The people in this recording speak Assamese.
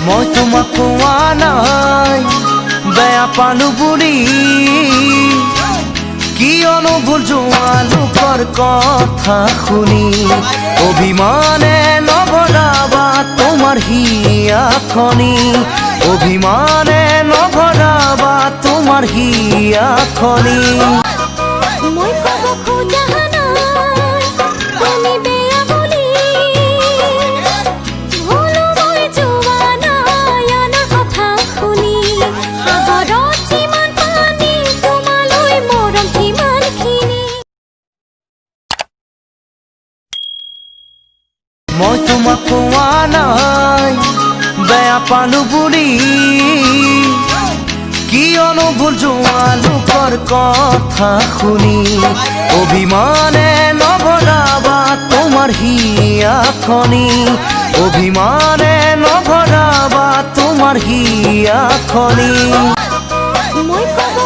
মই তোমাক কোৱা নাই বেয়া পালো বুলি, কিয়নো ভুল যোৱা লোকৰ কথা শুনি। অভিমানে নভৰাবা তোমাৰ হিয়াখনি, অভিমানে নভৰাবা তোমাৰ হিয়াখনি। মই কব খোজা নাই তুমি বেয়া বুলি, ভুলো মই যোৱা নাই আনৰ কথা শুনি। সাগৰত যিমান পানী তোমালৈ মৰম সিমানখিনি। মই তোমাক কোৱা নাই বেয়া পালো বুলি, কিয়নো ভুল যোৱা লোকৰ কথা শুনি। অভিমানে নভৰাবা তোমাৰ হিয়াখনি, অভিমানে নভৰাবা তোমাৰ হিয়াখনি। মই কব